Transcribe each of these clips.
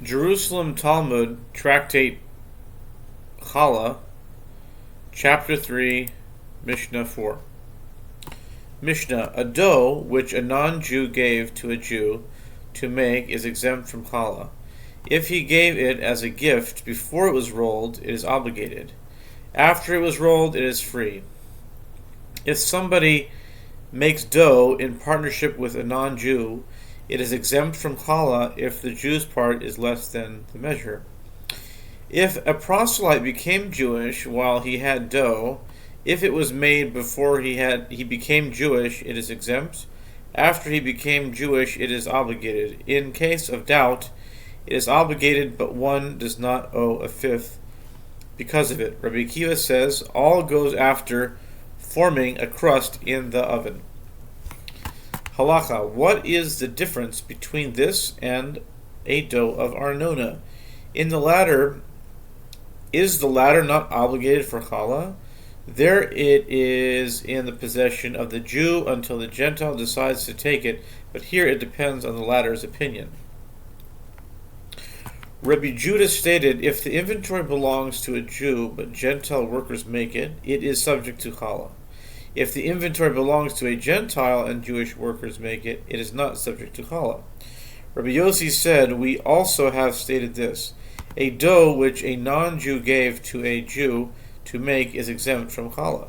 Jerusalem Talmud, Tractate Challah, Chapter 3, Mishnah 4. Mishnah: a dough which a non-Jew gave to a Jew to make is exempt from Challah. If he gave it as a gift before it was rolled, it is obligated. After it was rolled, it is free. If somebody makes dough in partnership with a non-Jew, it is exempt from Challah if the Jew's part is less than the measure. If a proselyte became Jewish while he had dough, if it was made before he became Jewish, it is exempt. After he became Jewish, it is obligated. In case of doubt, it is obligated, but one does not owe a fifth because of it. Rabbi Akiva says, all goes after forming a crust in the oven. Halacha: what is the difference between this and a dough of Arnona? In the latter, is the latter not obligated for Challah? There it is in the possession of the Jew until the Gentile decides to take it, but here it depends on the latter's opinion. Rabbi Judah stated, if the inventory belongs to a Jew but Gentile workers make it, it is subject to Challah. If the inventory belongs to a Gentile and Jewish workers make it, it is not subject to Challah. Rabbi Yossi said, we also have stated this: a dough which a non-Jew gave to a Jew to make is exempt from Challah.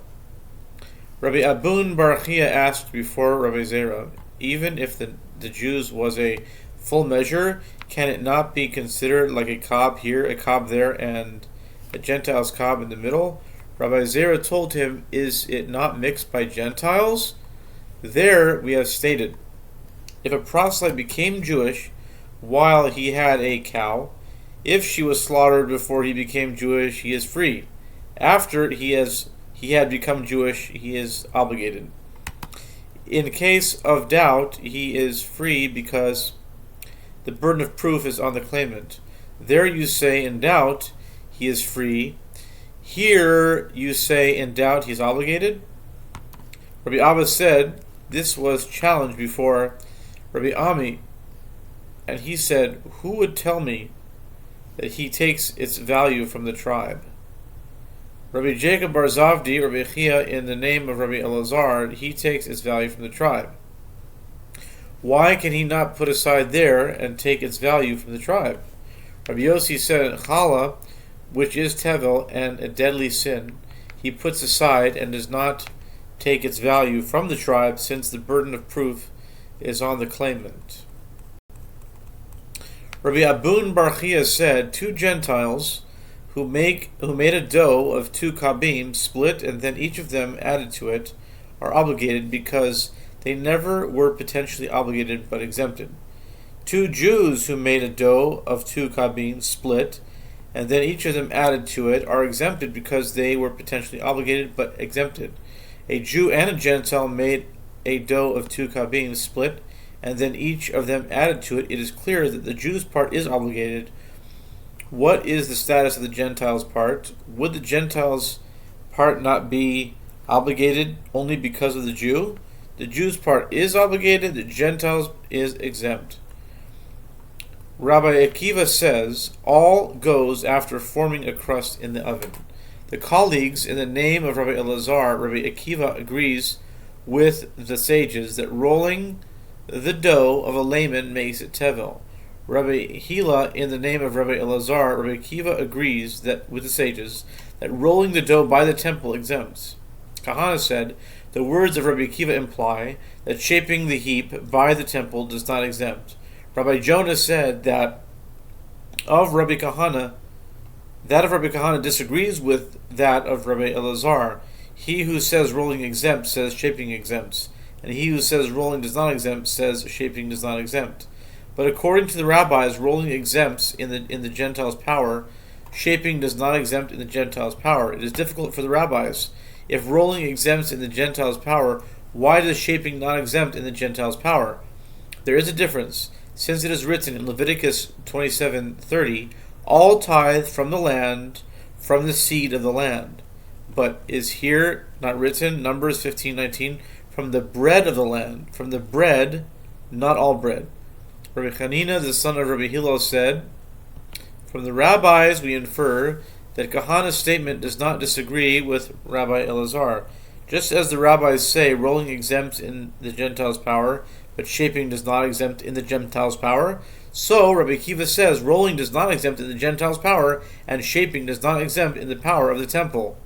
Rabbi Abun Bar Chia asked before Rabbi Zera, even if the Jew's was a full measure, can it not be considered like a cob here, a cob there, and a Gentile's cob in the middle? Rabbi Zera told him, is it not mixed by Gentiles? There we have stated, if a proselyte became Jewish while he had a cow, if she was slaughtered before he became Jewish, he is free. After he had become Jewish, he is obligated. In case of doubt, he is free because the burden of proof is on the claimant. There you say, in doubt, he is free. Here you say, in doubt, he is obligated. Rabbi Abba said, this was challenged before Rabbi Ami, and he said, who would tell me that he takes its value from the tribe? Rabbi Jacob Bar Zavdi, Rabbi Chia, in the name of Rabbi Elazar, he takes its value from the tribe. Why can he not put aside there and take its value from the tribe? Rabbi Yossi said, Challah, which is tevel and a deadly sin, he puts aside and does not take its value from the tribe, since the burden of proof is on the claimant. Rabbi Abun Bar Chia said, two Gentiles who made a dough of 2 kabim, split, and then each of them added to it, are obligated because they never were potentially obligated but exempted. 2 Jews who made a dough of 2 kabim, split, and then each of them added to it, are exempted because they were potentially obligated but exempted. A Jew and a Gentile made a dough of 2 kabim, split, and then each of them added to it. It is clear that the Jew's part is obligated. What is the status of the Gentile's part? Would the Gentile's part not be obligated only because of the Jew? The Jew's part is obligated, the Gentile's is exempt. Rabbi Akiva says, all goes after forming a crust in the oven. The colleagues, in the name of Rabbi Elazar, Rabbi Akiva agrees with the sages that rolling the dough of a layman makes it tevel. Rabbi Hila, in the name of Rabbi Elazar, Rabbi Akiva agrees that with the sages that rolling the dough by the temple exempts. Kahana said, the words of Rabbi Akiva imply that shaping the heap by the temple does not exempt. Rabbi Jonah said that of Rabbi Kahana disagrees with that of Rabbi Elazar. He who says rolling exempts says shaping exempts, and he who says rolling does not exempt says shaping does not exempt. But according to the rabbis, rolling exempts in the Gentile's power, shaping does not exempt in the Gentile's power. It is difficult for the rabbis. If rolling exempts in the Gentile's power, why does shaping not exempt in the Gentile's power? There is a difference, since it is written in Leviticus 27:30, all tithe from the land, from the seed of the land. But is here not written, Numbers 15:19, from the bread of the land, from the bread, not all bread? Rabbi Hanina, the son of Rabbi Hillel, said, From the rabbis, we infer that Kahana's statement does not disagree with Rabbi Elazar. Just as the rabbis say rolling exempts in the Gentiles' power, but shaping does not exempt in the Gentiles' power, so Rabbi Akiva says rolling does not exempt in the Gentiles' power, and shaping does not exempt in the power of the temple.